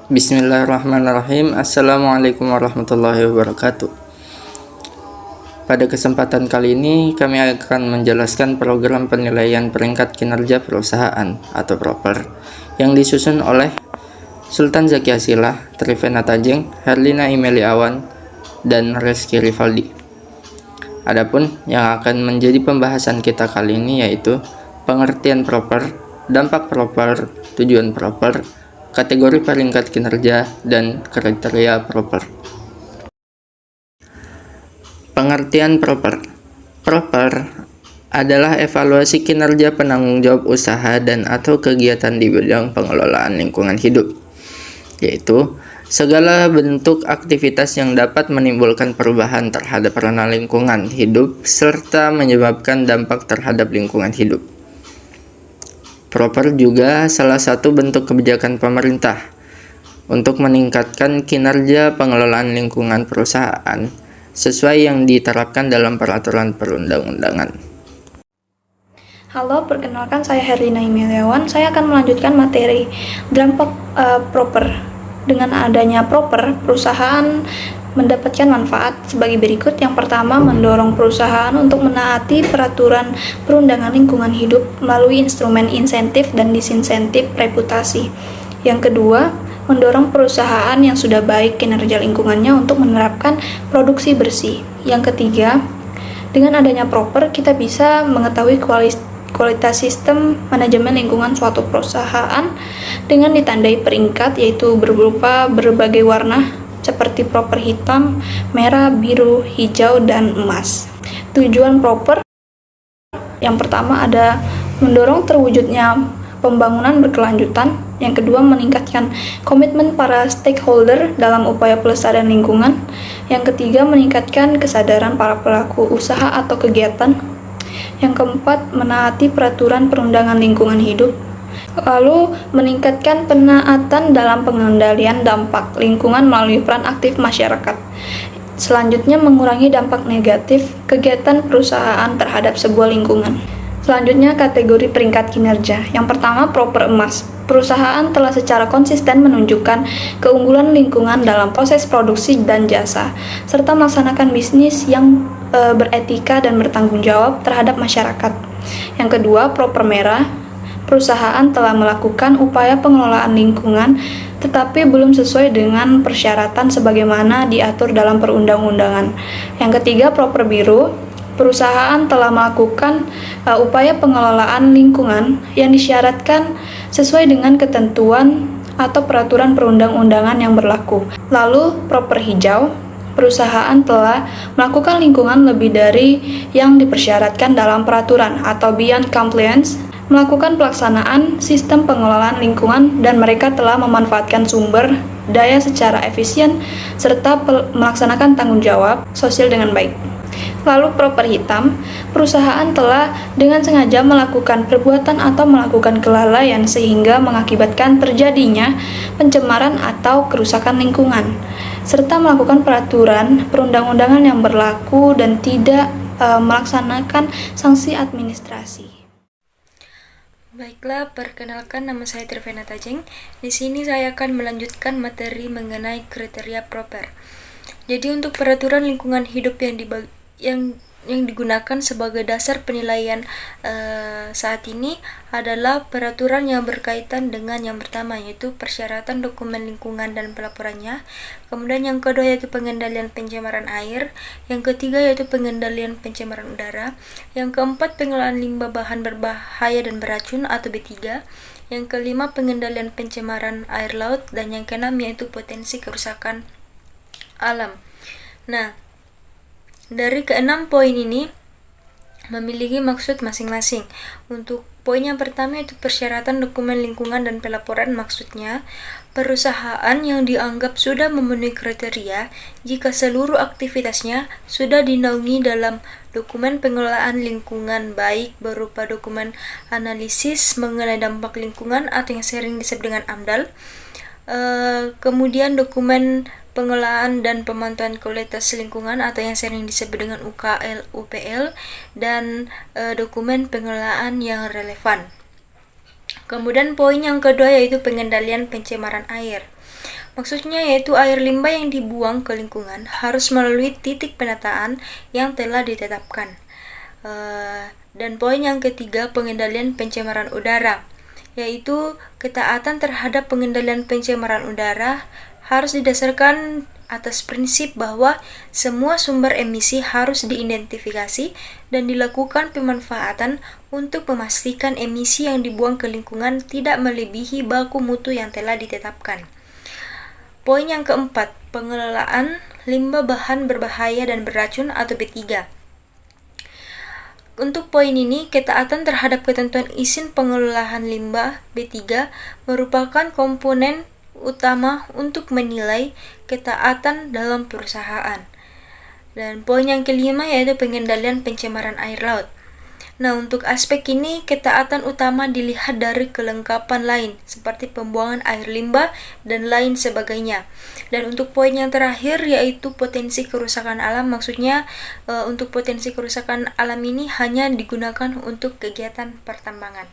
Bismillahirrahmanirrahim. Assalamualaikum warahmatullahi wabarakatuh. Pada kesempatan kali ini kami akan menjelaskan program penilaian peringkat kinerja perusahaan atau PROPER yang disusun oleh Sultan Zaki Asilah, Trivena Tajeng, Herlina Imeliawan, dan Reski Rivaldi. Adapun yang akan menjadi pembahasan kita kali ini yaitu pengertian PROPER, dampak PROPER, tujuan PROPER, kategori peringkat kinerja, dan kriteria PROPER. Pengertian PROPER. PROPER adalah evaluasi kinerja penanggung jawab usaha dan atau kegiatan di bidang pengelolaan lingkungan hidup, yaitu segala bentuk aktivitas yang dapat menimbulkan perubahan terhadap ranah lingkungan hidup serta menyebabkan dampak terhadap lingkungan hidup. PROPER juga salah satu bentuk kebijakan pemerintah untuk meningkatkan kinerja pengelolaan lingkungan perusahaan sesuai yang diterapkan dalam peraturan perundang-undangan. Halo, perkenalkan saya Herlina Imeliawan. Saya akan melanjutkan materi dampak PROPER. Dengan adanya PROPER, perusahaan mendapatkan manfaat sebagai berikut. Yang pertama, mendorong perusahaan untuk menaati peraturan perundangan lingkungan hidup melalui instrumen insentif dan disinsentif reputasi. Yang kedua, mendorong perusahaan yang sudah baik kinerja lingkungannya untuk menerapkan produksi bersih. Yang ketiga, dengan adanya PROPER, kita bisa mengetahui kualitas sistem manajemen lingkungan suatu perusahaan dengan ditandai peringkat, yaitu berupa berbagai warna seperti PROPER hitam, merah, biru, hijau, dan emas. Tujuan PROPER yang pertama ada mendorong terwujudnya pembangunan berkelanjutan. Yang kedua, meningkatkan komitmen para stakeholder dalam upaya pelestarian lingkungan. Yang ketiga, meningkatkan kesadaran para pelaku usaha atau kegiatan. Yang keempat, menaati peraturan perundangan lingkungan hidup. Lalu, meningkatkan penaatan dalam pengendalian dampak lingkungan melalui peran aktif masyarakat. Selanjutnya, mengurangi dampak negatif kegiatan perusahaan terhadap sebuah lingkungan. Selanjutnya, kategori peringkat kinerja. Yang pertama, PROPER emas. Perusahaan telah secara konsisten menunjukkan keunggulan lingkungan dalam proses produksi dan jasa, serta melaksanakan bisnis yang beretika dan bertanggung jawab terhadap masyarakat. Yang kedua, PROPER merah. Perusahaan telah melakukan upaya pengelolaan lingkungan tetapi belum sesuai dengan persyaratan sebagaimana diatur dalam perundang-undangan. Yang ketiga, PROPER biru. Perusahaan telah melakukan upaya pengelolaan lingkungan yang disyaratkan sesuai dengan ketentuan atau peraturan perundang-undangan yang berlaku. Lalu, PROPER hijau. Perusahaan telah melakukan lingkungan lebih dari yang dipersyaratkan dalam peraturan atau beyond compliance, melakukan pelaksanaan sistem pengelolaan lingkungan, dan mereka telah memanfaatkan sumber daya secara efisien serta melaksanakan tanggung jawab sosial dengan baik. Lalu PROPER hitam, perusahaan telah dengan sengaja melakukan perbuatan atau melakukan kelalaian sehingga mengakibatkan terjadinya pencemaran atau kerusakan lingkungan, serta melakukan peraturan perundang-undangan yang berlaku dan tidak melaksanakan sanksi administrasi. Baiklah, perkenalkan, nama saya Trivena Tajeng. Di sini saya akan melanjutkan materi mengenai kriteria PROPER. Jadi untuk peraturan lingkungan hidup yang digunakan sebagai dasar penilaian saat ini adalah peraturan yang berkaitan dengan yang pertama, yaitu persyaratan dokumen lingkungan dan pelaporannya. Kemudian yang kedua yaitu pengendalian pencemaran air. Yang ketiga yaitu pengendalian pencemaran udara. Yang keempat, pengelolaan limbah bahan berbahaya dan beracun atau B3. Yang kelima, pengendalian pencemaran air laut. Dan yang keenam yaitu potensi kerusakan alam. Nah, dari keenam poin ini memiliki maksud masing-masing. Untuk poin yang pertama yaitu persyaratan dokumen lingkungan dan pelaporan, maksudnya perusahaan yang dianggap sudah memenuhi kriteria jika seluruh aktivitasnya sudah dinaungi dalam dokumen pengelolaan lingkungan, baik berupa dokumen analisis mengenai dampak lingkungan atau yang sering disebut dengan AMDAL, kemudian dokumen pengelolaan dan pemantauan kualitas lingkungan atau yang sering disebut dengan UKL, UPL, dan dokumen pengelolaan yang relevan. Kemudian poin yang kedua yaitu pengendalian pencemaran air. Maksudnya yaitu air limbah yang dibuang ke lingkungan harus melalui titik penataan yang telah ditetapkan. Dan poin yang ketiga, pengendalian pencemaran udara, yaitu ketaatan terhadap pengendalian pencemaran udara harus didasarkan atas prinsip bahwa semua sumber emisi harus diidentifikasi dan dilakukan pemanfaatan untuk memastikan emisi yang dibuang ke lingkungan tidak melebihi baku mutu yang telah ditetapkan. Poin yang keempat, pengelolaan limbah bahan berbahaya dan beracun atau B3. Untuk poin ini, ketaatan terhadap ketentuan izin pengelolaan limbah B3 merupakan komponen utama untuk menilai ketaatan dalam perusahaan. Dan poin yang kelima yaitu pengendalian pencemaran air laut. Nah, untuk aspek ini, ketaatan utama dilihat dari kelengkapan lain, seperti pembuangan air limbah dan lain sebagainya. Dan untuk poin yang terakhir, yaitu potensi kerusakan alam, maksudnya untuk potensi kerusakan alam ini hanya digunakan untuk kegiatan pertambangan.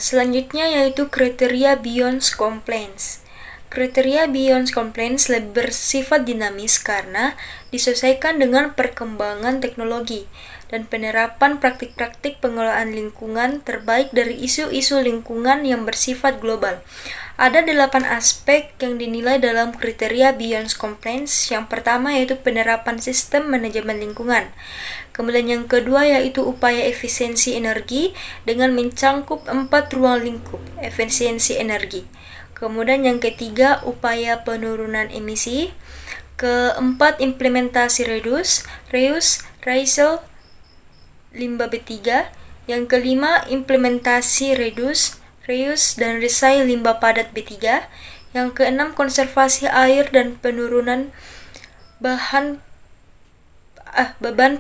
Selanjutnya yaitu kriteria Beyond Compliance. Kriteria Beyond Compliance lebih bersifat dinamis karena disesuaikan dengan perkembangan teknologi dan penerapan praktik-praktik pengelolaan lingkungan terbaik dari isu-isu lingkungan yang bersifat global. Ada 8 aspek yang dinilai dalam kriteria Beyond Compliance. Yang pertama yaitu penerapan sistem manajemen lingkungan. Kemudian yang kedua yaitu upaya efisiensi energi dengan mencangkup 4 ruang lingkup efisiensi energi. Kemudian yang ketiga, upaya penurunan emisi. Keempat, implementasi reuse, recycle limbah B3. Yang kelima, implementasi reuse, dan recycle limbah padat B3. Yang keenam, konservasi air dan penurunan beban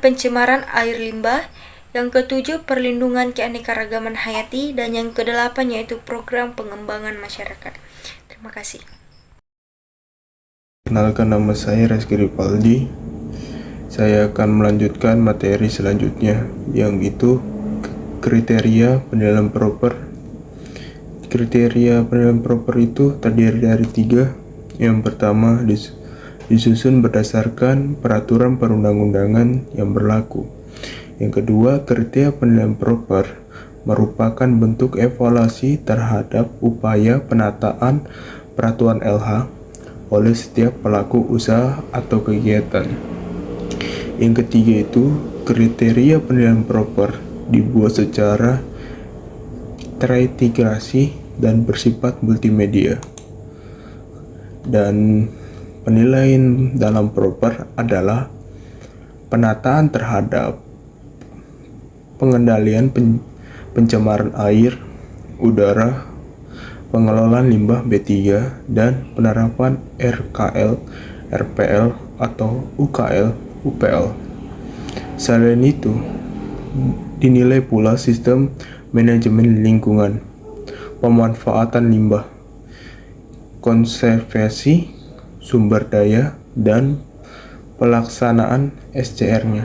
pencemaran air limbah. Yang ketujuh, perlindungan keanekaragaman hayati. Dan yang kedelapan yaitu program pengembangan masyarakat. Terima kasih. Perkenalkan, nama saya Reski Ripaldi. Saya akan melanjutkan materi selanjutnya, yang itu kriteria penilaian proper. Kriteria penilaian proper itu terdiri dari 3. Yang pertama, disusun berdasarkan peraturan perundang-undangan yang berlaku. Yang kedua, kriteria penilaian proper merupakan bentuk evaluasi terhadap upaya penataan peraturan LH oleh setiap pelaku usaha atau kegiatan. Yang ketiga itu, kriteria penilaian proper dibuat secara terintegrasi dan bersifat multimedia. Dan penilaian dalam proper adalah penataan terhadap pengendalian pencemaran air, udara, pengelolaan limbah B3, dan penerapan RKL, RPL, atau UKL, UPL. Selain itu, dinilai pula sistem manajemen lingkungan, pemanfaatan limbah, konservasi sumber daya, dan pelaksanaan SCR-nya.